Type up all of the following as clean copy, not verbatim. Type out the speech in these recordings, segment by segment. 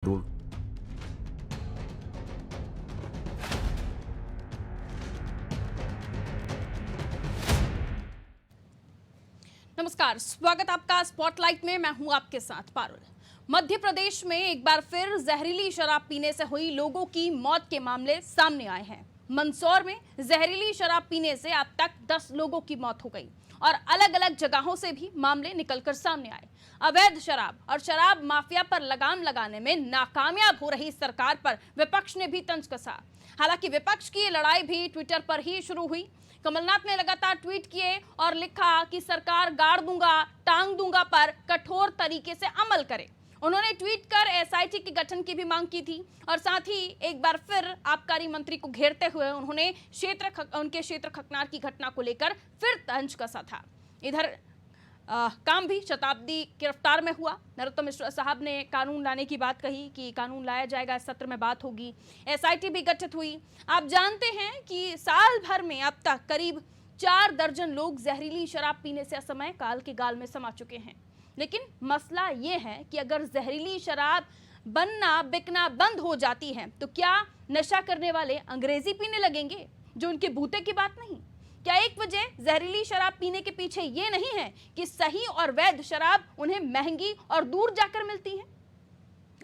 जरूर। नमस्कार, स्वागत आपका स्पॉटलाइट में। मैं हूं आपके साथ पारुल। मध्य प्रदेश में एक बार फिर जहरीली शराब पीने से हुई लोगों की मौत के मामले सामने आए हैं। मंदसौर में जहरीली शराब पीने से अब तक 10 लोगों की मौत हो गई और अलग अलग जगहों से भी मामले निकलकर सामने आए। अवैध शराब और शराब माफिया पर लगाम लगाने में नाकामयाब हो रही सरकार पर विपक्ष ने भी तंज कसा। हालांकि विपक्ष की ये लड़ाई भी ट्विटर पर ही शुरू हुई। कमलनाथ ने लगातार ट्वीट किए और लिखा कि सरकार गाड़ दूंगा, टांग दूंगा पर कठोर तरीके से अमल करे। उन्होंने ट्वीट कर एसआईटी के गठन की भी मांग की थी और साथ ही एक बार फिर आबकारी मंत्री को घेरते हुए उन्होंने उनके क्षेत्र खकनार की घटना को लेकर फिर तंज कसा था। इधर काम भी शताब्दी गिरफ्तार में हुआ। नरोत्तम मिश्रा साहब ने कानून लाने की बात कही कि कानून लाया जाएगा, इस सत्र में बात होगी। एसआईटी भी गठित हुई। आप जानते हैं कि साल भर में अब तक करीब 4 दर्जन लोग जहरीली शराब पीने से असमय काल के गाल में समा चुके हैं। लेकिन मसला ये है कि अगर जहरीली शराब बनना बिकना बंद हो जाती है तो क्या नशा करने वाले अंग्रेजी पीने लगेंगे, जो उनके बूते की बात नहीं? क्या एक वजह जहरीली शराब पीने के पीछे ये नहीं है कि सही और वैध शराब उन्हें महंगी और दूर जाकर मिलती है?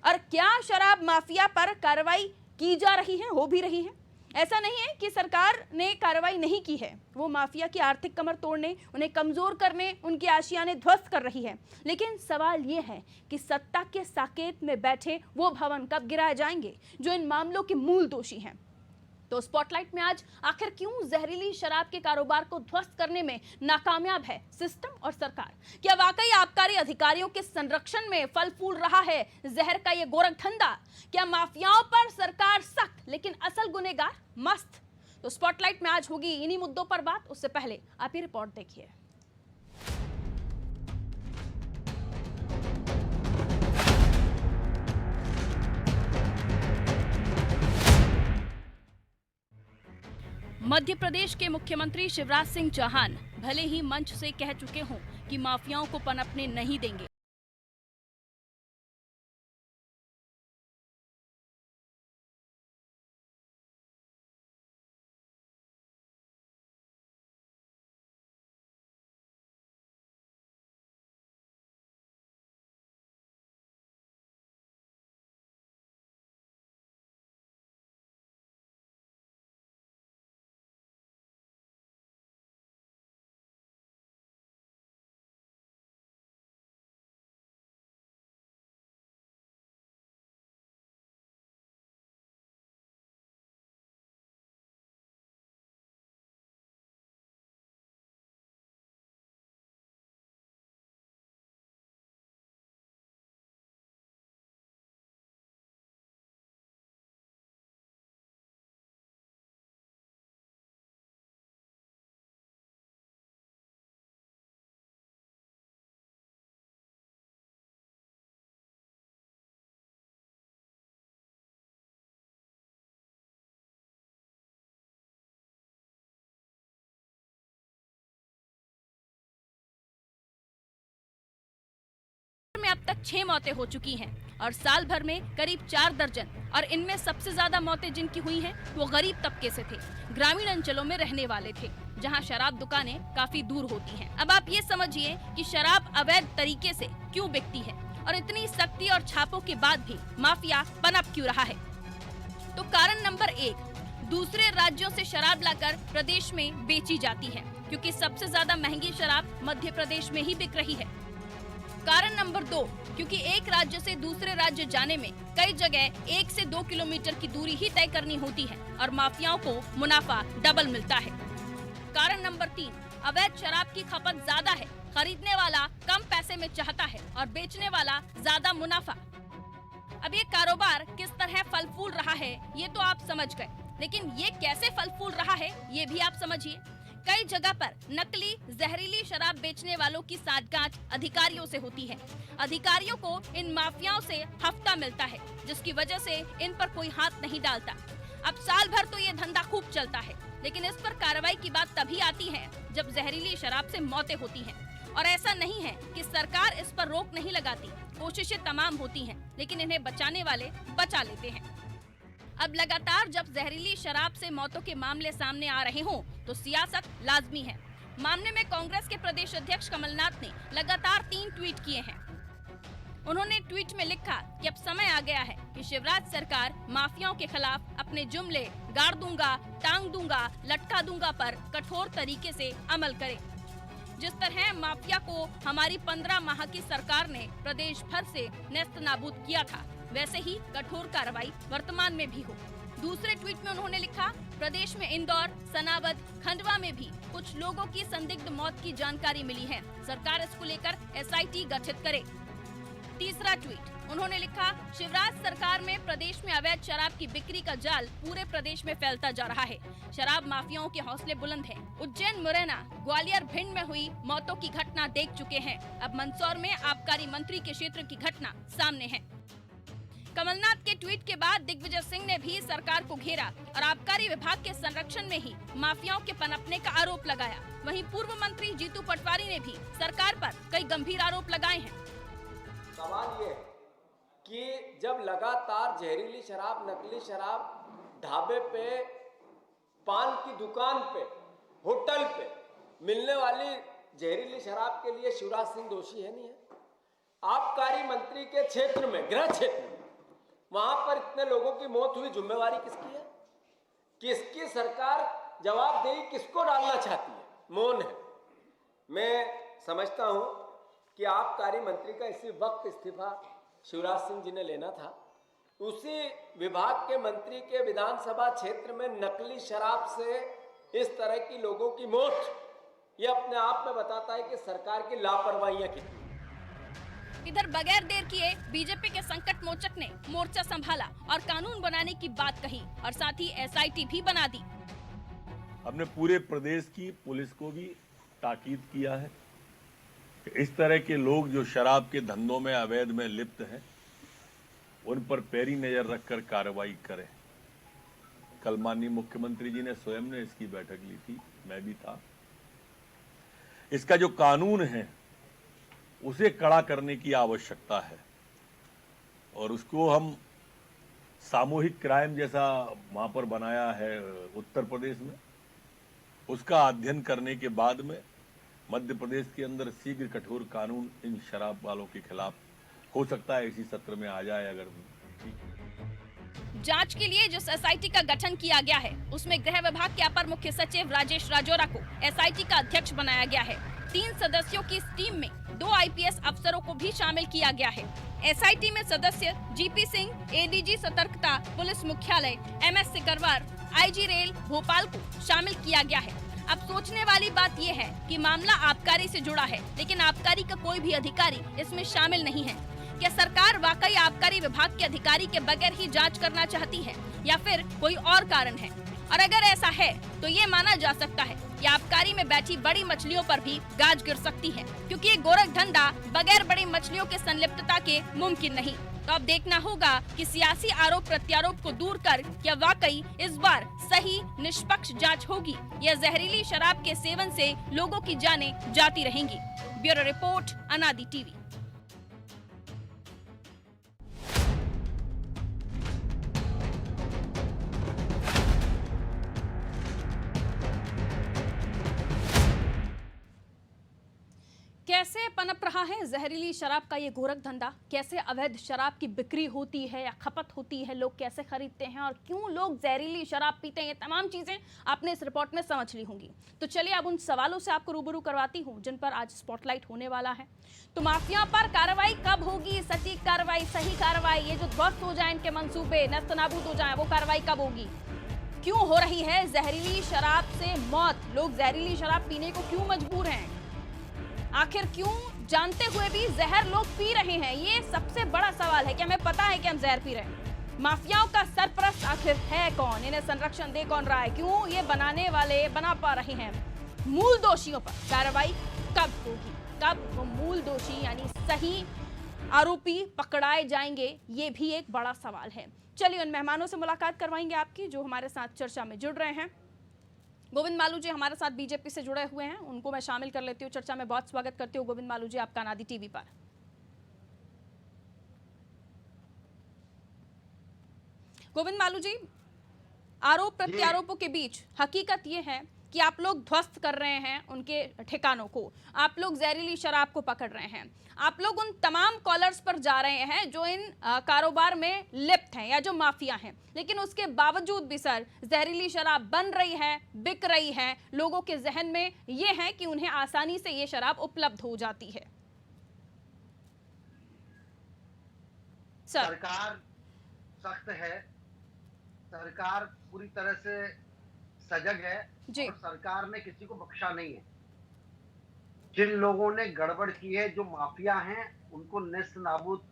और क्या शराब माफिया पर कार्रवाई की जा रही है, हो भी रही है? ऐसा नहीं है कि सरकार ने कार्रवाई नहीं की है, वो माफिया की आर्थिक कमर तोड़ने, उन्हें कमजोर करने, उनके आशियाने ध्वस्त कर रही है। लेकिन सवाल ये है कि सत्ता के साकेत में बैठे वो भवन कब गिराए जाएंगे जो इन मामलों के मूल दोषी हैं? तो स्पॉटलाइट में आज आखिर क्यों जहरीली शराब के कारोबार को ध्वस्त करने में नाकामयाब है सिस्टम और सरकार? क्या वाकई आबकारी अधिकारियों के संरक्षण में फल फूल रहा है जहर का ये गोरख धंधा? क्या माफियाओं पर सरकार सख्त लेकिन असल गुनेगार मस्त? तो स्पॉटलाइट में आज होगी इन्हीं मुद्दों पर बात। उससे पहले आप ये रिपोर्ट देखिए। मध्य प्रदेश के मुख्यमंत्री शिवराज सिंह चौहान भले ही मंच से कह चुके हों कि माफियाओं को पनपने नहीं देंगे, में अब तक 6 मौतें हो चुकी हैं और साल भर में करीब 4 दर्जन, और इनमें सबसे ज्यादा मौतें जिनकी हुई हैं वो गरीब तबके से थे, ग्रामीण अंचलों में रहने वाले थे, जहां शराब दुकानें काफी दूर होती हैं। अब आप ये समझिए कि शराब अवैध तरीके से क्यों बिकती है और इतनी सख्ती और छापों के बाद भी माफिया पनप क्यों रहा है? तो कारण नंबर 1, दूसरे राज्यों से शराब लाकर प्रदेश में बेची जाती है, क्योंकि सबसे ज्यादा महंगी शराब मध्य प्रदेश में ही बिक रही है। कारण नंबर 2, क्योंकि एक राज्य से दूसरे राज्य जाने में कई जगह 1 से 2 किलोमीटर की दूरी ही तय करनी होती है और माफियाओं को मुनाफा डबल मिलता है। कारण नंबर 3, अवैध शराब की खपत ज्यादा है, खरीदने वाला कम पैसे में चाहता है और बेचने वाला ज्यादा मुनाफा। अब ये कारोबार किस तरह फल फूल रहा है ये तो आप समझ गए, लेकिन ये कैसे फल फूल रहा है ये भी आप समझिए। कई जगह पर नकली जहरीली शराब बेचने वालों की साठगांठ अधिकारियों से होती है। अधिकारियों को इन माफियाओं से हफ्ता मिलता है, जिसकी वजह से इन पर कोई हाथ नहीं डालता। अब साल भर तो ये धंधा खूब चलता है, लेकिन इस पर कार्रवाई की बात तभी आती है जब जहरीली शराब से मौतें होती हैं। और ऐसा नहीं है कि सरकार इस पर रोक नहीं लगाती, कोशिशें तमाम होती हैं, लेकिन इन्हें बचाने वाले बचा लेते हैं। अब लगातार जब जहरीली शराब से मौतों के मामले सामने आ रहे हों, तो सियासत लाजमी है। मामले में कांग्रेस के प्रदेश अध्यक्ष कमलनाथ ने लगातार 3 ट्वीट किए हैं। उन्होंने ट्वीट में लिखा कि अब समय आ गया है कि शिवराज सरकार माफियाओं के खिलाफ अपने जुमले गाड़ दूंगा, टांग दूंगा, लटका दूंगा पर कठोर तरीके से अमल करे। जिस तरह माफिया को हमारी 15 माह की सरकार ने प्रदेश भर से नेस्त नाबूद किया था, वैसे ही कठोर कार्रवाई वर्तमान में भी हो। दूसरे ट्वीट में उन्होंने लिखा, प्रदेश में इंदौर, सनावद, खंडवा में भी कुछ लोगों की संदिग्ध मौत की जानकारी मिली है। सरकार इसको लेकर SIT गठित करे। तीसरा ट्वीट उन्होंने लिखा, शिवराज सरकार में प्रदेश में अवैध शराब की बिक्री का जाल पूरे प्रदेश में फैलता जा रहा है। शराब माफियाओं के हौसले बुलंद हैं। उज्जैन, मुरैना, ग्वालियर, भिंड में हुई मौतों की घटना देख चुके हैं। अब मंदसौर में आबकारी मंत्री के क्षेत्र की घटना सामने है। कमलनाथ के ट्वीट के बाद दिग्विजय सिंह ने भी सरकार को घेरा और आबकारी विभाग के संरक्षण में ही माफियाओं के पनपने का आरोप लगाया। वहीं पूर्व मंत्री जीतू पटवारी ने भी सरकार पर कई गंभीर आरोप लगाए हैं। सवाल ये है कि जब लगातार जहरीली शराब, नकली शराब ढाबे पे, पान की दुकान पे, होटल पे मिलने वाली जहरीली शराब के लिए शिवराज सिंह दोषी है नहीं है? आबकारी मंत्री के क्षेत्र में, गृह क्षेत्र में, वहां पर इतने लोगों की मौत हुई, जिम्मेवारी किसकी है? किसकी सरकार जवाबदेही किसको डालना चाहती है? मौन है। मैं समझता हूं कि आबकारी मंत्री का इसी वक्त इस्तीफा शिवराज सिंह जी ने लेना था। उसी विभाग के मंत्री के विधानसभा क्षेत्र में नकली शराब से इस तरह की लोगों की मौत, ये अपने आप में बताता है कि सरकार की लापरवाहियां कितनी। इधर बगैर देर किए बीजेपी के संकट मोचक ने मोर्चा संभाला और कानून बनाने की बात कही और साथ ही SIT भी बना दी। हमने पूरे प्रदेश की पुलिस को भी ताकीद किया है कि इस तरह के लोग जो शराब के धंधों में, अवैध में लिप्त हैं, उन पर पैरी नजर रखकर कार्रवाई करें। कल माननीय मुख्यमंत्री जी ने स्वयं ने इसकी बैठक ली थी, मैं भी था। इसका जो कानून है उसे कड़ा करने की आवश्यकता है और उसको हम सामूहिक क्राइम जैसा वहां पर बनाया है उत्तर प्रदेश में। उसका अध्ययन करने के बाद में मध्य प्रदेश के अंदर शीघ्र कठोर कानून इन शराब वालों के खिलाफ हो सकता है इसी सत्र में आ जाए। अगर जांच के लिए जिस SIT का गठन किया गया है उसमें गृह विभाग के अपर मुख्य सचिव राजेश राजौरा को SIT का अध्यक्ष बनाया गया है। 3 सदस्यों की इस टीम में 2 IPS अफसरों को भी शामिल किया गया है। SIT में सदस्य GP सिंह, ADG सतर्कता, पुलिस मुख्यालय, MS Sikarwar, IG rail Bhopal को शामिल किया गया है। अब सोचने वाली बात यह है कि मामला आबकारी से जुड़ा है, लेकिन आबकारी का कोई भी अधिकारी इसमें शामिल नहीं है। क्या सरकार वाकई आबकारी विभाग के अधिकारी के बगैर ही जांच करना चाहती है या फिर कोई और कारण है? और अगर ऐसा है तो ये माना जा सकता है कि आबकारी में बैठी बड़ी मछलियों पर भी गाज गिर सकती है, क्योंकि ये गोरख धंधा बगैर बड़ी मछलियों के संलिप्तता के मुमकिन नहीं। तो अब देखना होगा कि सियासी आरोप प्रत्यारोप को दूर कर क्या वाकई इस बार सही निष्पक्ष जांच होगी या जहरीली शराब के सेवन से लोगों की जानें जाती रहेंगी। ब्यूरो रिपोर्ट, अनादि टीवी। कैसे पनप रहा है जहरीली शराब का ये गोरख धंधा? कैसे अवैध शराब की बिक्री होती है या खपत होती है? लोग कैसे खरीदते हैं और क्यों लोग जहरीली शराब पीते हैं? ये तमाम चीजें आपने इस रिपोर्ट में समझ ली होंगी। तो चलिए अब उन सवालों से आपको रूबरू करवाती हूँ जिन पर आज स्पॉटलाइट होने वाला है। तो माफिया पर कार्रवाई कब होगी? सटीक कार्रवाई, सही कार्रवाई, ये जो ध्वस्त हो जाए इनके मंसूबे, नेस्तनाबूद हो जाए, वो कार्रवाई कब होगी? क्यों हो रही है जहरीली शराब से मौत? लोग जहरीली शराब पीने को क्यों मजबूर हैं? आखिर क्यों जानते हुए भी जहर लोग पी रहे हैं? ये सबसे बड़ा सवाल है कि हमें पता है कि हम जहर पी रहे हैं। माफियाओं का सरपरस्त आखिर है कौन? इन्हें संरक्षण दे कौन रहा है? क्यों ये बनाने वाले बना पा रहे हैं? मूल दोषियों पर कार्रवाई कब होगी? कब वो मूल दोषी यानी सही आरोपी पकड़ाए जाएंगे? ये भी एक बड़ा सवाल है। चलिए उन मेहमानों से मुलाकात करवाएंगे आपकी जो हमारे साथ चर्चा में जुड़ रहे हैं। गोविंद मालू जी हमारे साथ बीजेपी से जुड़े हुए हैं, उनको मैं शामिल कर लेती हूँ चर्चा में। बहुत स्वागत करती हूँ गोविंद मालू जी आपका अनादि टीवी पर। गोविंद मालू जी, आरोप प्रत्यारोपों के बीच हकीकत ये है कि आप लोग ध्वस्त कर रहे हैं उनके ठिकानों को, आप लोग जहरीली शराब को पकड़ रहे हैं, आप लोग उन तमाम कॉलर्स पर जा रहे हैं जो इन कारोबार में लिप्त हैं या जो माफिया हैं, लेकिन उसके बावजूद भी सर जहरीली शराब बन रही है, बिक रही है, लोगों के जहन में ये है कि उन्हें आसानी से ये शराब उपलब्ध हो जाती है। सर, सरकार सख्त है, सरकार पूरी तरह से सजग है जी। और सरकार ने किसी को बख्शा नहीं है। जिन लोगों ने गड़बड़ की है, जो माफिया हैं, उनको नेस्त नाबूद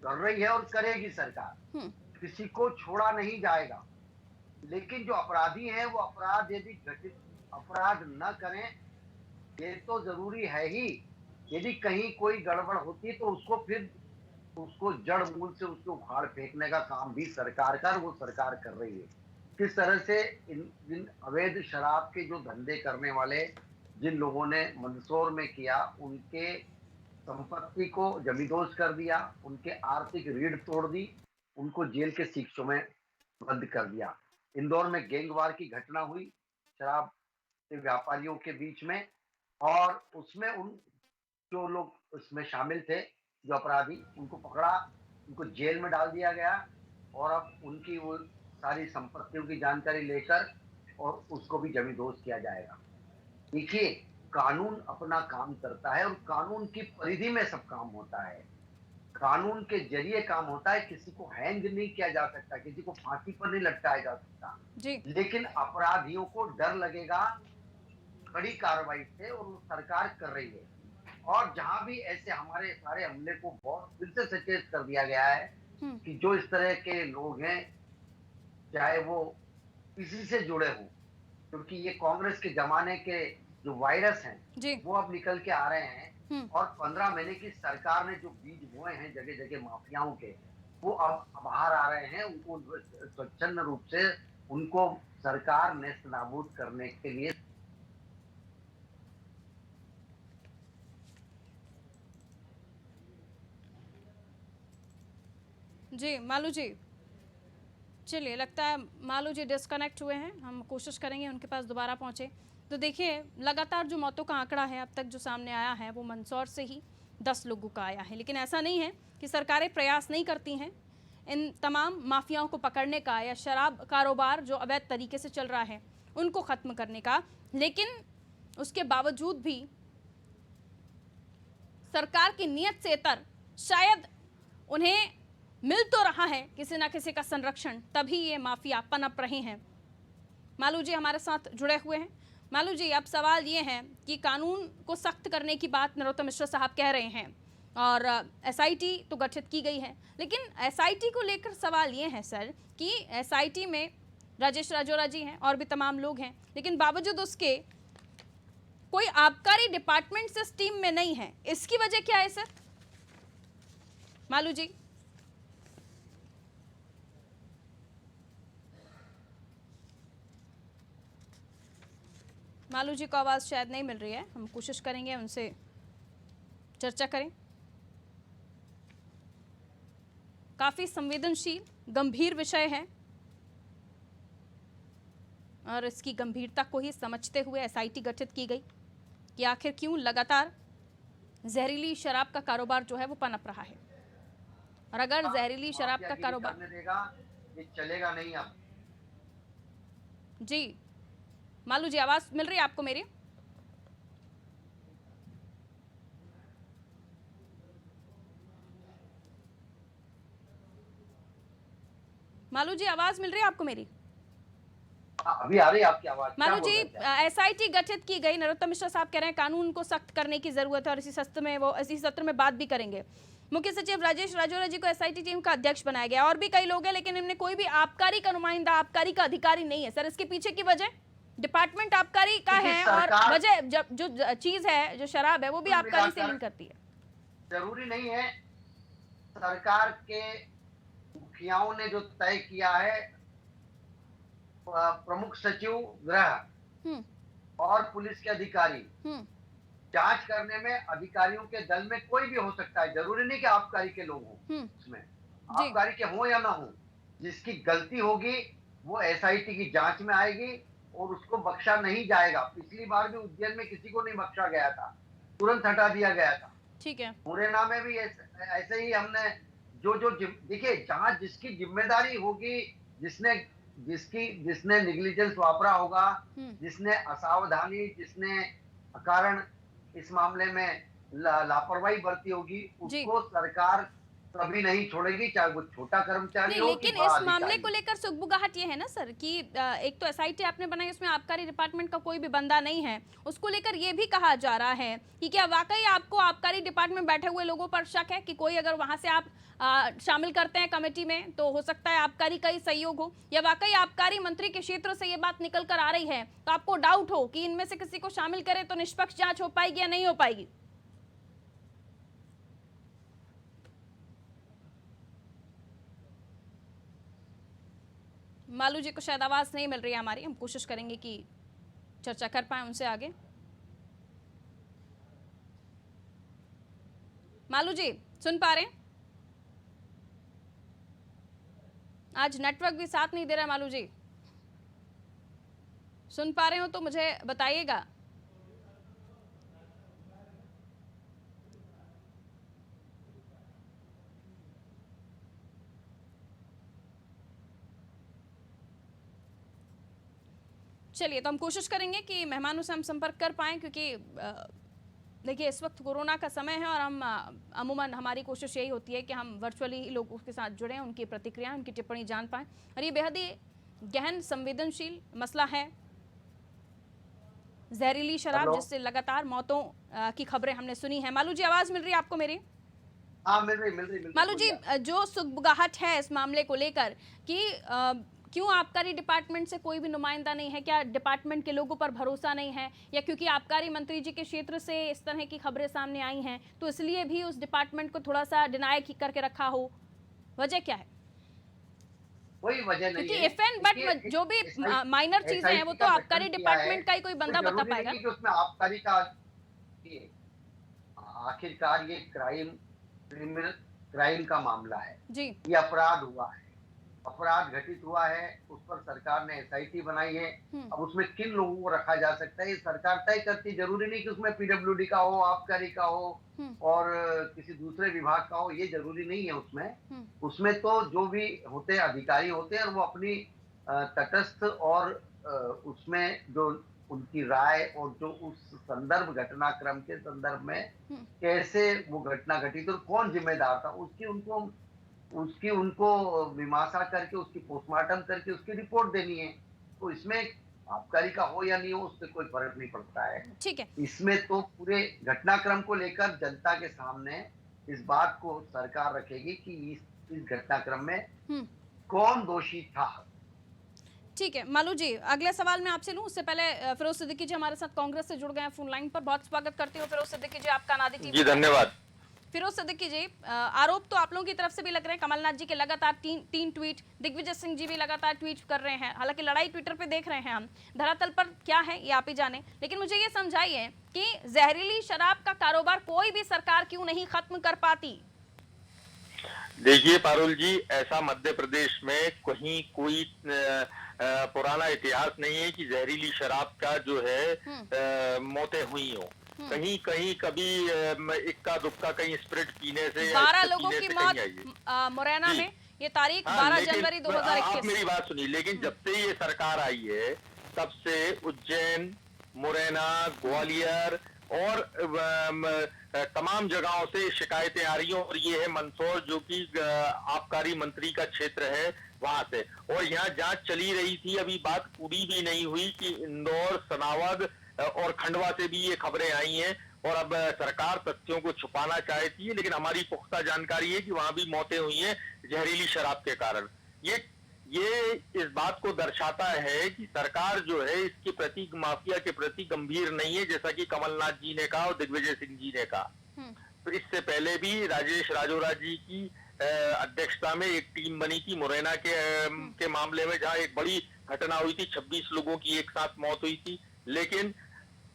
कर रही है और करेगी सरकार। किसी को छोड़ा नहीं जाएगा। लेकिन जो अपराधी हैं वो अपराध यदि घटित अपराध न करें, ये तो जरूरी है ही। यदि कहीं कोई गड़बड़ होती तो उसको जड़ मूल से उसको उखाड़ फेंकने का काम भी सरकार कर रही है। किस तरह से इन अवैध शराब के जो धंधे करने वाले जिन लोगों ने मंदसौर में किया, उनके संपत्ति को जमींदोज कर दिया, उनके आर्थिक रीढ़ तोड़ दी, उनको जेल के शिक्षों में बंद कर दिया। इंदौर में गैंगवार की घटना हुई शराब के व्यापारियों के बीच में, और उसमें उन जो लोग उसमें शामिल थे, जो अपराधी, उनको पकड़ा, उनको जेल में डाल दिया गया और अब उनकी वो सारी संपत्तियों की जानकारी लेकर और उसको भी जमींदोज किया जाएगा। देखिए, कानून अपना काम करता है और कानून की परिधि में सब काम होता है। कानून के जरिए काम होता है। किसी को हैंग नहीं किया जा सकता, किसी को फांसी पर नहीं लटकाया जा सकता जी। लेकिन अपराधियों को डर लगेगा कड़ी कार्रवाई से, और वो सरकार कर रही है। और जहां भी ऐसे हमारे सारे हमले को बहुत फिर से सचेत कर दिया गया है कि जो इस तरह के लोग हैं, चाहे वो किसी से जुड़े हों, क्योंकि ये कांग्रेस के जमाने के जो वायरस हैं वो अब निकल के आ रहे हैं, और 15 महीने की सरकार ने जो बीज बोए हैं जगह जगह माफियाओं के, वो अब बाहर आ रहे हैं। उनको स्वच्छंद रूप से उनको सरकार नेस्त नाबूद करने के लिए जी। मालू जी, चलिए, लगता है मालू जी डिस्कनेक्ट हुए हैं, हम कोशिश करेंगे उनके पास दोबारा पहुंचे। तो देखिए, लगातार जो मौतों का आंकड़ा है अब तक जो सामने आया है वो मंदसौर से ही 10 लोगों का आया है, लेकिन ऐसा नहीं है कि सरकारें प्रयास नहीं करती हैं इन तमाम माफियाओं को पकड़ने का या शराब कारोबार जो अवैध तरीके से चल रहा है उनको ख़त्म करने का, लेकिन उसके बावजूद भी सरकार की नीयत से इतर शायद उन्हें मिल तो रहा है किसी ना किसी का संरक्षण, तभी ये माफिया पनप रहे हैं। मालू जी हमारे साथ जुड़े हुए हैं। मालू जी, अब सवाल ये है कि कानून को सख्त करने की बात नरोत्तम मिश्रा साहब कह रहे हैं और एसआईटी तो गठित की गई है, लेकिन एसआईटी को लेकर सवाल ये है सर कि एसआईटी में राजेश राजौरा जी हैं और भी तमाम लोग हैं, लेकिन बावजूद उसके कोई आबकारी डिपार्टमेंट से इस टीम में नहीं है। इसकी वजह क्या है सर? मालू जी। मालू जी को आवाज़ शायद नहीं मिल रही है, हम कोशिश करेंगे उनसे चर्चा करें। काफ़ी संवेदनशील गंभीर विषय है और इसकी गंभीरता को ही समझते हुए एसआईटी गठित की गई कि आखिर क्यों लगातार जहरीली शराब का कारोबार जो है वो पनप रहा है, और अगर जहरीली शराब का कारोबार देगा, ये चलेगा नहीं। अब जी मालू जी, आवाज मिल रही है आपको मेरी? मालू जी, आवाज मिल रही है आपको मेरी? अभी आ रही है आपकी आवाज। मालू जी, एसआईटी गठित की गई, नरोत्तम मिश्रा साहब कह रहे हैं कानून को सख्त करने की जरूरत है और इसी सत्र में बात भी करेंगे। मुख्य सचिव राजेश राजौरा जी को एसआईटी टीम का अध्यक्ष बनाया गया, और भी कई लोग हैं, लेकिन इनमें कोई भी आबकारी का नुमाइंदा, आबकारी का अधिकारी नहीं है। सर, इसके पीछे की वजह डिपार्टमेंट आबकारी का है और वजह जो चीज है, जो शराब है, वो भी आबकारी से लिंक करती है। जरूरी नहीं है। सरकार के मुखियाओं ने जो तय किया है, प्रमुख सचिव गृह और पुलिस के अधिकारी जांच करने में, अधिकारियों के दल में कोई भी हो सकता है, जरूरी नहीं कि आबकारी के लोग हों। इसमें आबकारी के हों या ना हों, जिसकी गलती होगी वो एसआईटी की जांच में आएगी और उसको बख्शा नहीं जाएगा। पिछली बार भी उज्जैन में किसी को नहीं बख्शा गया था, तुरंत हटा दिया गया था। ठीक है। मुरैना में भी ऐसे ही हमने देखिए, जहां जिसकी जिम्मेदारी होगी, जिसने जिसने निग्लिजेंस वापरा होगा, जिसने असावधानी, जिसने अकारण इस मामले में लापरवाही बरती होगी, उसको सरकार कभी नहीं छोड़ेगी, चाहे वो छोटा कर्मचारी नहीं, हो लेकिन कि बड़ा इस मामले अधिकारी। को लेकर सुगबुगाहट ये है ना सर कि एक तो एसआईटी आपने बनाई, उसमें आबकारी डिपार्टमेंट का कोई भी बंदा नहीं है। उसको लेकर ये भी कहा जा रहा है कि क्या वाकई आपको आबकारी डिपार्टमेंट में बैठे हुए लोगों पर शक है कि कोई अगर वहां से आप शामिल करते हैं कमेटी में तो हो सकता है आबकारी का ही सहयोग हो, या वाकई आबकारी मंत्री के क्षेत्र से ये बात निकल कर आ रही है तो आपको डाउट हो कि इनमें से किसी को शामिल करें तो निष्पक्ष जांच हो पाएगी या नहीं हो पाएगी? मालू जी को शायद आवाज नहीं मिल रही है हमारी, हम कोशिश करेंगे कि चर्चा कर पाए उनसे आगे। मालू जी सुन पा रहे हैं? आज नेटवर्क भी साथ नहीं दे रहा। मालू जी सुन पा रहे हो तो मुझे बताइएगा। चलिए, तो हम कोशिश करेंगे कि मेहमानों से हम संपर्क कर पाएँ, क्योंकि देखिए इस वक्त कोरोना का समय है और हम अमूमन हमारी कोशिश यही होती है कि हम वर्चुअली ही लोगों के साथ जुड़ें, उनकी प्रतिक्रिया, उनकी टिप्पणी जान पाएँ। और ये बेहद ही गहन संवेदनशील मसला है, जहरीली शराब जिससे लगातार मौतों की खबरें हमने सुनी है। मालू जी आवाज़ मिल रही है आपको मेरी? हाँ, मिल रही। मालू जी, जो सुगबुगाहट है इस मामले को लेकर कि क्यों आबकारी डिपार्टमेंट से कोई भी नुमाइंदा नहीं है, क्या डिपार्टमेंट के लोगों पर भरोसा नहीं है, या क्योंकि आबकारी मंत्री जी के क्षेत्र से इस तरह की खबरें सामने आई हैं तो इसलिए भी उस डिपार्टमेंट को थोड़ा सा डिनाई करके रखा हो? वजह क्या है? कोई वजह नहीं क्योंकि है, इफ एंड बट जो भी माइनर चीजें हैं वो तो आबकारी डिपार्टमेंट का ही कोई बंदा बता पाएगा। उसमें आबकारी का आखिरकार ये क्राइम का मामला है जी, ये अपराध हुआ है, अपराध घटित हुआ है, उस पर सरकार ने एसआईटी बनाई है। अब उसमें किन लोगों को रखा जा सकता है ये सरकार तय करती। जरूरी नहीं कि उसमें पीडब्ल्यूडी का हो, आबकारी का हो और किसी दूसरे विभाग का हो, ये जरूरी नहीं है। उसमें तो जो भी होते हैं अधिकारी होते हैं और वो अपनी तटस्थ और उसमें जो उनकी राय और जो उस संदर्भ घटनाक्रम के संदर्भ में कैसे वो घटना घटी तो कौन जिम्मेदार था उसकी उनको मीमांसा करके उसकी पोस्टमार्टम करके उसकी रिपोर्ट देनी है। तो इसमें आबकारी का हो या नहीं हो उससे कोई फर्क नहीं पड़ता है। ठीक है। इसमें तो पूरे घटनाक्रम को लेकर जनता के सामने इस बात को सरकार रखेगी कि इस घटनाक्रम में कौन दोषी था। ठीक है मालू जी, अगले सवाल मैं आपसे लूं उससे पहले फिरोज सिद्दीकी जी हमारे साथ कांग्रेस से जुड़ गए हैं फोन लाइन पर। बहुत स्वागत करती हूँ फिरोज सिद्दीकी जी, आपका अनादि टीवी। जी धन्यवाद। फिरोज सिद्दीकी जी, आरोप तो आप लोगों की तरफ से भी लग रहे हैं, कमलनाथ जी के लगातार तीन ट्वीट, दिग्विजय सिंह जी भी लगातार ट्वीट कर रहे हैं, हालांकि लड़ाई ट्विटर पे देख रहे हैं हम, धरातल पर क्या है ये आप ही जाने। लेकिन मुझे ये समझाइए कि जहरीली शराब का कारोबार कोई भी सरकार क्यों नहीं खत्म कर पाती? देखिए पारुल जी, ऐसा मध्य प्रदेश में कहीं कोई पुराना इतिहास नहीं है कि जहरीली शराब का जो है मौतें हुई हो। कहीं कहीं कभी इक्का दुक्का कहीं स्प्रिट पीने से 12 लोगों की मौत मुरैना में, ये तारीख 12 जनवरी 2021। आप मेरी बात सुनिए, लेकिन जब से ये सरकार आई है तब से उज्जैन, मुरैना, ग्वालियर और तमाम जगहों से शिकायतें आ रही हैं। और ये है मंदसौर जो कि आबकारी मंत्री का क्षेत्र है, वहां से। और यहाँ जांच चली रही थी, अभी बात पूरी भी नहीं हुई कि इंदौर, सनावद और खंडवा से भी ये खबरें आई हैं। और अब सरकार तथ्यों को छुपाना चाहती है, लेकिन हमारी पुख्ता जानकारी है कि वहां भी मौतें हुई हैं जहरीली शराब के कारण। ये इस बात को दर्शाता है कि सरकार जो है इसके प्रति, माफिया के प्रति गंभीर नहीं है, जैसा कि कमलनाथ जी ने कहा और दिग्विजय सिंह जी ने कहा। तो इससे पहले भी राजेश राजौरा जी की अध्यक्षता में एक टीम बनी थी मुरैना के मामले में, जहां एक बड़ी घटना हुई थी, 26 लोगों की एक साथ मौत हुई थी। लेकिन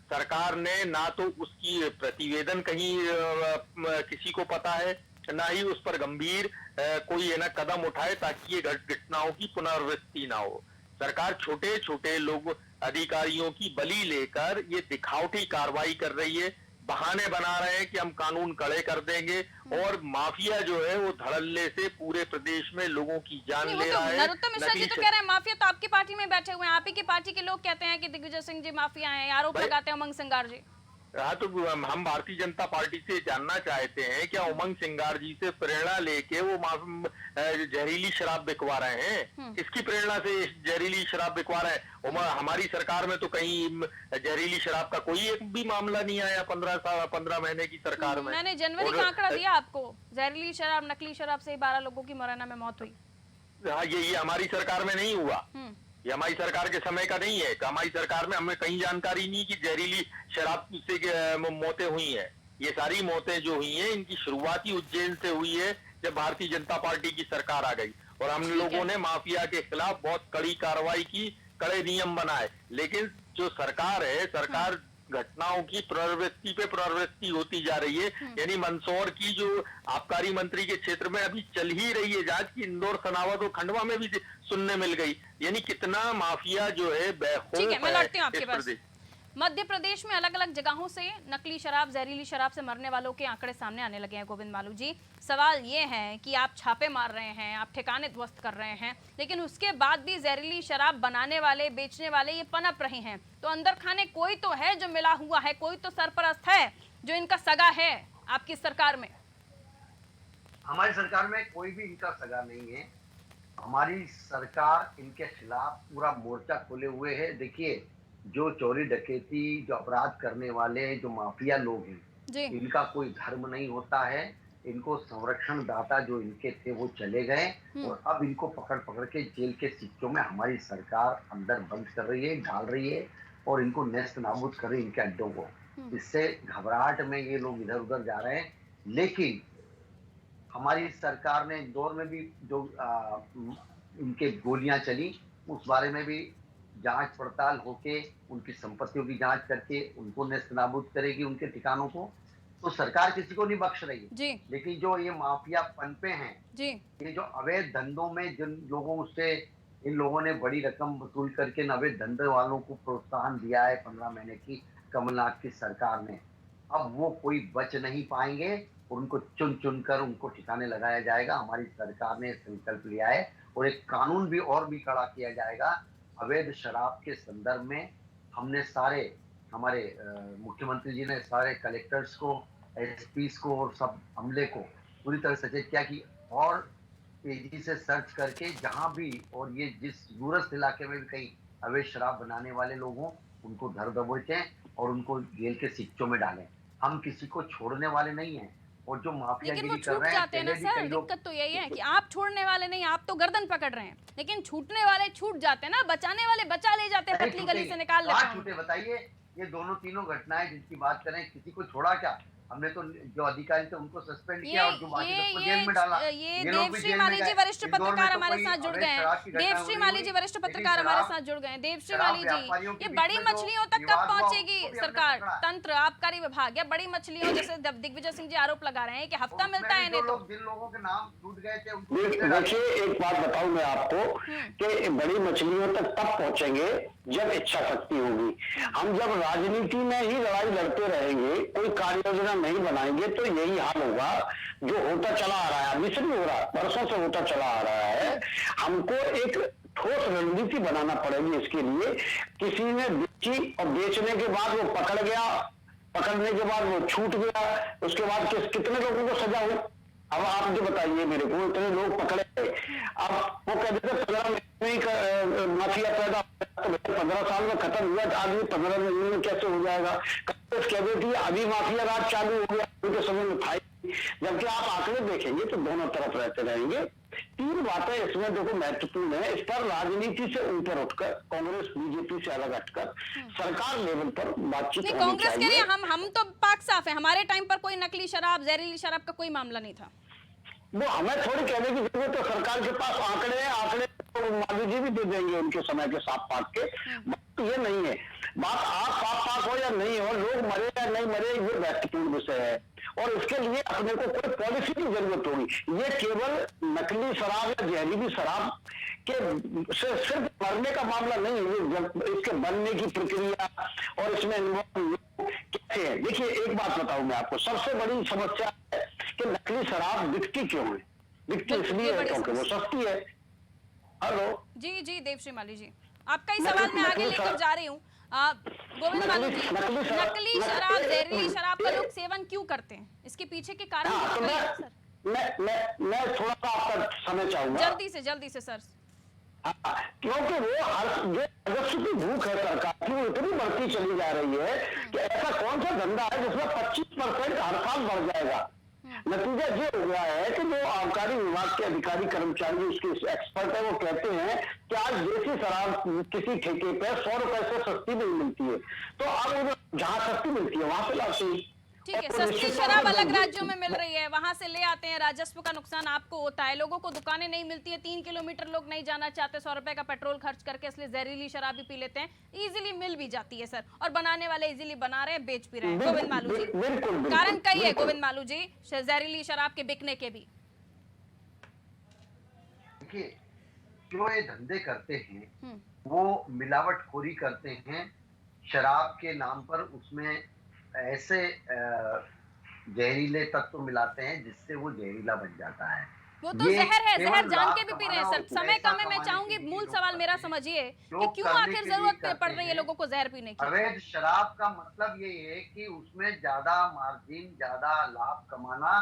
सरकार ने ना तो उसकी प्रतिवेदन कहीं किसी को पता है, ना ही उस पर गंभीर कोई है ना कदम उठाए ताकि ये घटनाओं की पुनरावृत्ति ना हो। सरकार छोटे छोटे लोग अधिकारियों की बलि लेकर ये दिखावटी कार्रवाई कर रही है, बहाने बना रहे हैं कि हम कानून कड़े कर देंगे, और माफिया जो है वो धड़ल्ले से पूरे प्रदेश में लोगों की जान ले रहा है। नरोत्तम मिश्रा जी तो कह रहे हैं माफिया तो आपकी पार्टी में बैठे हुए हैं, आप ही की पार्टी के लोग कहते हैं कि दिग्विजय सिंह जी माफिया हैं, आरोप लगाते हैं उमंग सिंगार जी। हाँ, तो हम भारतीय जनता पार्टी से जानना चाहते हैं क्या उमंग सिंगार जी से प्रेरणा लेके वो जहरीली शराब बिकवा रहे हैं? किसकी प्रेरणा से जहरीली शराब बिकवा रहे हैं? हमारी सरकार में तो कहीं जहरीली शराब का कोई एक भी मामला नहीं आया 15 महीने की सरकार में। मैंने जनवरी का आंकड़ा दिया आपको, जहरीली शराब नकली शराब से 12 लोगों की मुरैना में मौत हुई। हाँ, ये हमारी सरकार में नहीं हुआ, ये हमारी सरकार के समय का नहीं है। हमारी सरकार में हमें कहीं जानकारी नहीं कि जहरीली शराब से मौतें हुई हैं। ये सारी मौतें जो हुई हैं इनकी शुरुआती उज्जैन से हुई है जब भारतीय जनता पार्टी की सरकार आ गई, और हम लोगों ने माफिया के खिलाफ बहुत कड़ी कार्रवाई की, कड़े नियम बनाए। लेकिन जो सरकार है, सरकार घटनाओं की पुनरावृत्ति पे पुनरावृत्ति होती जा रही है। यानी मंदसौर की जो आबकारी मंत्री के क्षेत्र में अभी चल ही रही है जांच की, इंदौर, सनावद और खंडवा में भी सुनने मिल गई। यानी कितना माफिया जो है बेखौफ ठीक है, मैं लौटती हूं है आपके पास। मध्य प्रदेश में अलग अलग जगहों से नकली शराब, जहरीली शराब से मरने वालों के आंकड़े सामने आने लगे हैं। गोविंद मालू जी, सवाल ये है कि आप छापे मार रहे हैं, आप ठिकाने ध्वस्त कर रहे हैं, लेकिन उसके बाद भी जहरीली शराब बनाने वाले, बेचने वाले ये पनप रहे हैं। तो अंदर खाने कोई तो है जो मिला हुआ है, कोई तो सरपरस्त है जो इनका सगा है आपकी सरकार में। हमारी सरकार में कोई भी इनका सगा नहीं है। हमारी सरकार इनके खिलाफ पूरा मोर्चा खोले हुए है। देखिए, जो चोरी डकैती, जो अपराध करने वाले, जो माफिया लोग हैं, इनका कोई धर्म नहीं होता है। इनको संरक्षण दाता जो इनके थे वो चले गए, और अब इनको पकड़ पकड़ के जेल के सिक्कों में हमारी सरकार अंदर बंद कर रही है, डाल रही है, और इनको नेस्त नाबूद कर रही है इनके अड्डों को। इससे घबराहट में ये लोग इधर उधर जा रहे हैं। लेकिन हमारी सरकार ने इंदौर में भी जो इनके गोलियां चली, उस बारे में भी जांच पड़ताल होके उनकी संपत्तियों की जांच करके उनको नेस्त नाबूद करेगी, उनके ठिकानों को। तो सरकार किसी को नहीं बख्श रही है। लेकिन जो ये माफिया पनपे हैं जी, ये जो अवैध धंधों में जिन लोगों से इन लोगों ने बड़ी रकम वसूल करके अवैध धंधे वालों को प्रोत्साहन दिया है 15 महीने की कमलनाथ की सरकार ने, अब वो कोई बच नहीं पाएंगे और उनको चुन चुन कर उनको ठिकाने लगाया जाएगा। हमारी सरकार ने संकल्प लिया है, और एक कानून भी और भी कड़ा किया जाएगा। अवैध शराब के संदर्भ में हमने सारे हमारे मुख्यमंत्री जी ने सारे कलेक्टर्स को, एसपीस को और सब अमले को पूरी तरह सचेत किया कि और तेजी से सर्च करके जहां भी और ये जिस दूरस्थ इलाके में भी कहीं अवैध शराब बनाने वाले लोग हों उनको धर दबोचें और उनको जेल के सिक्कों में डालें। हम किसी को छोड़ने वाले नहीं हैं, और जो माफिया लेकिन वो छूट जाते हैं ना सर, दिक्कत तो यही है कि आप छोड़ने वाले नहीं, आप तो गर्दन पकड़ रहे हैं, लेकिन छूटने वाले छूट जाते हैं ना, बचाने वाले बचा ले जाते हैं, पतली गली से निकाल लेते हैं। छूटे बताइए, ये दोनों तीनों घटनाएं जिनकी बात करें, किसी को छोड़ा क्या? हमने तो जो अधिकारी थे उनको सस्पेंड किया और जो बाकी सबको जेल में डाला। ये देवश्री माली जी वरिष्ठ पत्रकार हमारे साथ जुड़ गए हैं। देवश्री माली जी वरिष्ठ पत्रकार हमारे साथ जुड़ गए हैं। देवश्री माली जी, ये बड़ी मछलियों तक कब पहुंचेगी सरकार, तंत्र, आबकारी विभाग, या बड़ी मछलियों जैसे दिग्विजय सिंह जी आरोप लगा रहे हैं कि हफ्ता मिलता है इन्हें, तो जिन लोगों के नाम छूट गए थे उनको। देखिए, एक बात बताऊं मैं आपको कि बड़ी मछलियों तक तब पहुंचेंगे जब इच्छा शक्ति होगी। हम जब राजनीति में ही लड़ाई लड़ते रहेंगे, कोई कार्य योजना नहीं बनाएंगे, तो यही हाल होगा जो होता चला आ रहा है। अभी से नहीं हो रहा, वर्षों से होता चला आ रहा है। हमको एक ठोस रणनीति बनाना पड़ेगी इसके लिए। किसी ने बेची और बेचने के बाद वो पकड़ गया, पकड़ने के बाद वो छूट गया, उसके बाद कितने लोगों को सजा हुई? अब आप मुझे बताइए, मेरे को इतने लोग पकड़े गए, अब वो कहते थे 15 महीने का माफिया पैदा, तो 15 साल में खत्म हुआ, आदमी 15 महीने में कैसे हो जाएगा? कह देती अभी माफिया राज चालू हो गया, उनके समय में खाई। जबकि आप आंकड़े देखेंगे तो दोनों तरफ रहते रहेंगे। तीन बातें इसमें देखो महत्वपूर्ण है। इस पर राजनीति से ऊपर उठकर, कांग्रेस बीजेपी से अलग हटकर सरकार लेवल पर बातचीत होनी कांग्रेस चाहिए। कह रही है हम तो पाक साफ है, हमारे टाइम पर कोई नकली शराब, जहरीली शराब का कोई मामला नहीं था। वो हमें थोड़ी कहने की जरूरत है, सरकार के पास आंकड़े हैं, आंकड़े तो मालू जी भी दे देंगे उनके समय के साफ पाक के, तो ये नहीं है। बात आग साफ साफ हो या नहीं हो, लोग मरे या नहीं मरे, ये महत्वपूर्ण विषय है। और इसके लिए अपने को कोई पॉलिसी की जरूरत होगी। ये केवल नकली शराब या जहरीली शराब के सिर्फ मरने का मामला नहीं है, इसके बनने की प्रक्रिया और इसमें इन्वॉल्व कैसे है। देखिए एक बात बताऊं मैं आपको, सबसे बड़ी समस्या है कि नकली शराब बिकती क्यों है। बिकती इसलिए है क्योंकि वो सस्ती है। हेलो जी जी देवश्री माली जी, आपका ही सवाल मैं आगे लेकर जा रही हूँ। गोविंद मालू जी, नकली शराब जहरीली शराब का लोग सेवन क्यों करते हैं, इसके पीछे के कारण हाँ, क्या है सर? मैं थोड़ा सा आपका समय चाहूंगा। जल्दी से सर। हाँ, क्योंकि वो जो राजस्व की भूख है सरकार की, वो इतनी बढ़ती चली जा रही है कि ऐसा कौन सा धंधा है जिसमें 25% हर साल बढ़ जाएगा। नतीजा ये हो गया है कि जो आबकारी विभाग के अधिकारी कर्मचारी उसके एक्सपर्ट है, वो कहते हैं कि आज देसी शराब किसी ठेके पे 100 रुपए से सस्ती नहीं मिलती है, तो अब जहां सस्ती मिलती है वहां से लाते हैं। ठीक है, सस्ती शराब अलग राज्यों में मिल रही है, वहां से ले आते हैं, राजस्व का नुकसान आपको होता है, लोगों को दुकानें नहीं मिलती है, 3 किलोमीटर लोग नहीं जाना चाहते 100 रुपए का पेट्रोल खर्च करके, इसलिए जहरीली शराब भी पी लेते हैं। इजीली मिल भी जाती है सर, और बनाने वाले इजीली बना रहे हैं, बेच भी रहे हैं। गोविंद मालू जी, कारण कई है गोविंद मालू जी जहरीली शराब के बिकने के भी। देखिए जो ये धंधे करते हैं वो मिलावटखोरी करते हैं शराब के नाम पर, उसमें ऐसे जहरीले तत्व मिलाते हैं जिससे वो जहरीला बन जाता है। वो तो जहर है, जहर जान के भी पी रहे हैं सर। समय कम है, मैं चाहूंगी मूल सवाल मेरा समझिए कि क्यों आखिर जरूरत पड़ रही है लोगों को जहर पीने की। अवैध शराब का मतलब ये है कि उसमें ज्यादा मार्जिन, ज्यादा लाभ कमाना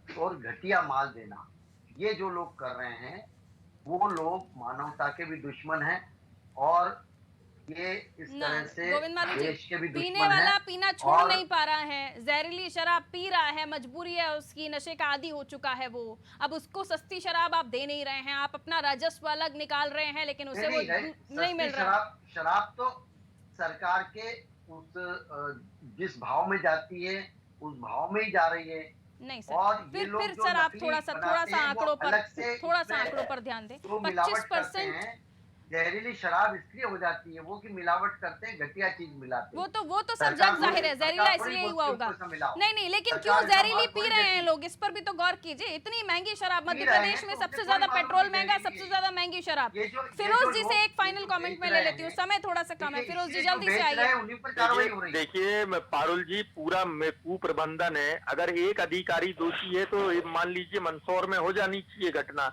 और घटिया माल देना, ये जो लोग कर रहे हैं वो लोग मानवता के भी दुश्मन हैं और ये इस तरह से गोविंद मालू जी, देश के भी पीने दुश्मन वाला हैं। पीना छोड़ नहीं पा रहा है, जहरीली शराब पी रहा है, मजबूरी है उसकी, नशे का आदी हो चुका है वो। अब उसको सस्ती शराब आप दे नहीं रहे हैं, आप अपना राजस्व अलग निकाल रहे हैं, लेकिन उसे वो नहीं मिल रहा। शराब तो सरकार के उस जिस भाव में जाती है उस भाव में ही जा रही है। नहीं सर, और फिर सर आप थोड़ा सा आंकड़ों पर ध्यान दें। 25% जहरीली शराब इसलिए हो जाती है वो कि मिलावट करते हैं, घटिया चीज मिलाते हैं। वो तो सब जग जाहिर है, जहरीला इसलिए हुआ होगा। नहीं, लेकिन क्यों जहरीली पी रहे हैं लोग, इस पर भी तो गौर कीजिए। इतनी महंगी शराब, मध्य प्रदेश में सबसे ज्यादा पेट्रोल महंगा, सबसे ज्यादा महंगी शराब। फिरोज जी से एक फाइनल कमेंट में ले लेती हूँ, समय थोड़ा सा कम है। फिरोज जी जल्दी से आइए। देखिए पारुल जी, पूरा कुप्रबंधन है। अगर एक अधिकारी दोषी है तो मान लीजिए मंदसौर में हो जानी चाहिए घटना,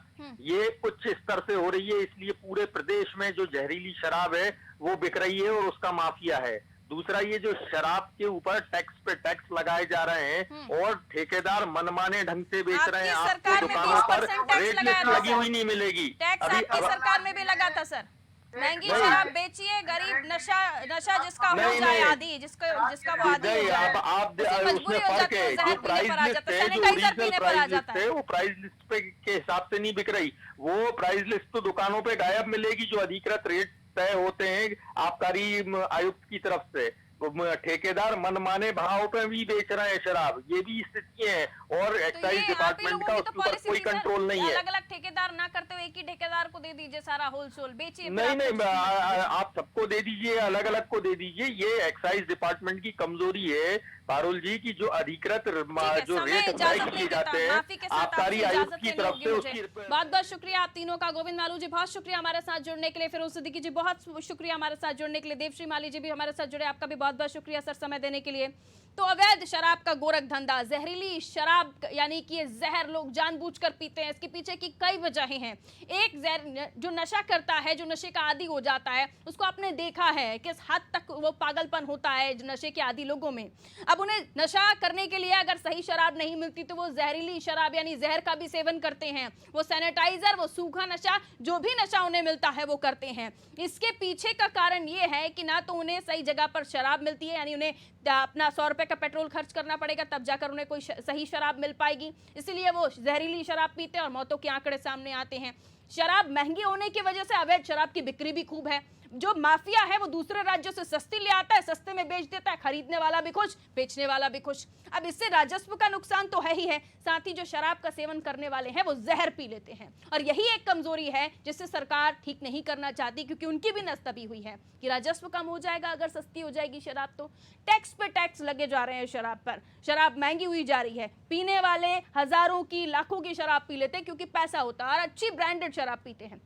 ये उच्च स्तर से हो रही है, इसलिए पूरे प्रदेश में जो जहरीली शराब है वो बिक रही है और उसका माफिया है। दूसरा, ये जो शराब के ऊपर टैक्स पे टैक्स लगाए जा रहे हैं और ठेकेदार मनमाने ढंग से बेच रहे हैं। आपको दुकानों पर रेट लिस्ट लगी हुई नहीं मिलेगी। टैक्स आपकी सरकार में भी लगा था सर। महंगी शराब बेचिए, गरीब नशा जिसका हो जाए आदि, जिसका वो आदी हो जाए, उसमें फर्क है। जो प्राइस लिस्ट है, जो ओरिजिनल प्राइस लिस्ट है, वो प्राइस लिस्ट पे के हिसाब से नहीं बिक रही। वो प्राइस लिस्ट तो दुकानों पे गायब मिलेगी जो अधिकृत रेट तय होते हैं आबकारी आयुक्त की तरफ से। ठेकेदार मनमाने भाव पे भी बेच रहे हैं शराब, ये भी स्थिति है। और एक्साइज डिपार्टमेंट का उसके ऊपर कोई कंट्रोल नहीं है। अलग अलग ठेकेदार ना करते हुए एक ही ठेकेदार को दे दीजिए सारा होलसेल, बेचिए। नहीं, आप सबको दे दीजिए, अलग अलग को दे दीजिए। ये एक्साइज डिपार्टमेंट की कमजोरी है पारुल जी की, जो अधिकृत जो रेट तय किए जाते हैं आबकारी आयुक्त की तरफ से, उसकी बहुत बहुत शुक्रिया आप तीनों का। गोविंद मालू जी बहुत शुक्रिया हमारे साथ जुड़ने के लिए, फिरोज सिद्दीकी जी बहुत शुक्रिया हमारे साथ जुड़ने के लिए, देवश्री माली जी भी हमारे साथ जुड़े, आपका भी बहुत बहुत शुक्रिया सर समय देने के लिए। तो अवैध शराब का गोरख धंधा, जहरीली शराब यानी कि ये जहर लोग जानबूझकर पीते हैं, इसके पीछे की कई वजहें हैं। एक जो नशा करता है, जो नशे का आदी हो जाता है, उसको आपने देखा है किस हद तक वो पागलपन होता है जो नशे के आदी लोगों में। अब उन्हें नशा करने के लिए अगर सही शराब नहीं मिलती तो वो जहरीली शराब यानी जहर का भी सेवन करते हैं। वो सैनिटाइजर, वो सूखा नशा, जो भी नशा उन्हें मिलता है वो करते हैं। इसके पीछे का कारण ये है कि ना तो उन्हें सही जगह पर शराब मिलती है, यानी उन्हें अपना 100 रुपए का पेट्रोल खर्च करना पड़ेगा तब जाकर उन्हें कोई सही शराब मिल पाएगी, इसलिए वो जहरीली शराब पीते हैं और मौतों के आंकड़े सामने आते हैं। शराब महंगी होने की वजह से अवैध शराब की बिक्री भी खूब है। जो माफिया है वो दूसरे राज्यों से सस्ती ले आता है, सस्ते में बेच देता है, खरीदने वाला भी खुश, बेचने वाला भी खुश। अब इससे राजस्व का नुकसान तो है ही है, साथ ही जो शराब का सेवन करने वाले हैं वो जहर पी लेते हैं। और यही एक कमजोरी है जिससे सरकार ठीक नहीं करना चाहती, क्योंकि उनकी भी नस दबी हुई है कि राजस्व कम हो जाएगा अगर सस्ती हो जाएगी शराब। तो टैक्स पे टैक्स लगे जा रहे हैं शराब पर, शराब महंगी हुई जा रही है, पीने वाले हजारों की लाखों की शराब पी लेते हैं क्योंकि पैसा होता है और अच्छी ब्रांडेड शराब पीते हैं।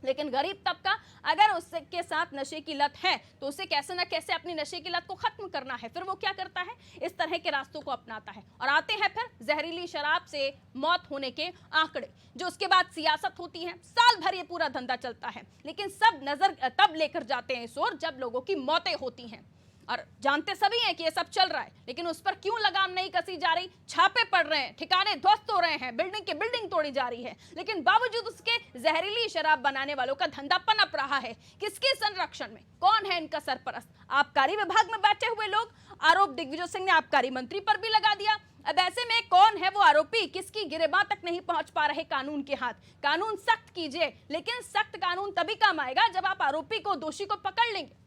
लेकिन गरीब तबका अगर उसके साथ नशे की लत है तो उसे कैसे ना कैसे अपनी नशे की लत को खत्म करना है। फिर वो क्या करता है, इस तरह के रास्तों को अपनाता है और आते हैं फिर जहरीली शराब से मौत होने के आंकड़े, जो उसके बाद सियासत होती है। साल भर ये पूरा धंधा चलता है, लेकिन सब नजर तब लेकर जाते हैं इस ओर जब लोगों की मौतें होती हैं। और जानते सभी हैं कि ये सब चल रहा है, लेकिन उस पर क्यों लगाम नहीं कसी जा रही? छापे पड़ रहे हैं, ठिकाने ध्वस्त हो रहे हैं, बिल्डिंग की बिल्डिंग तोड़ी जा रही है, लेकिन बावजूद उसके जहरीली शराब बनाने वालों का धंधा पनप रहा है। किसके संरक्षण में? कौन है इनका सरपरस्त? आबकारी विभाग में बैठे हुए लोग। आरोप दिग्विजय सिंह ने आबकारी मंत्री पर भी लगा दिया। अब ऐसे में कौन है वो आरोपी? किसकी गिरेबां तक नहीं पहुंच पा रहे कानून के हाथ। कानून सख्त कीजिए, लेकिन सख्त कानून तभी काम आएगा जब आप आरोपी को, दोषी को पकड़ लेंगे।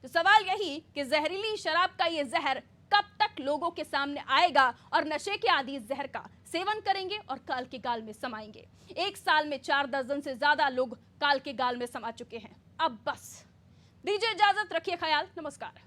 तो सवाल यही कि जहरीली शराब का ये जहर कब तक लोगों के सामने आएगा और नशे के आदि इस जहर का सेवन करेंगे और काल के गाल में समाएंगे। एक साल में 4 दर्जन से ज्यादा लोग काल के गाल में समा चुके हैं। अब बस दीजिए इजाजत, रखिए ख्याल, नमस्कार।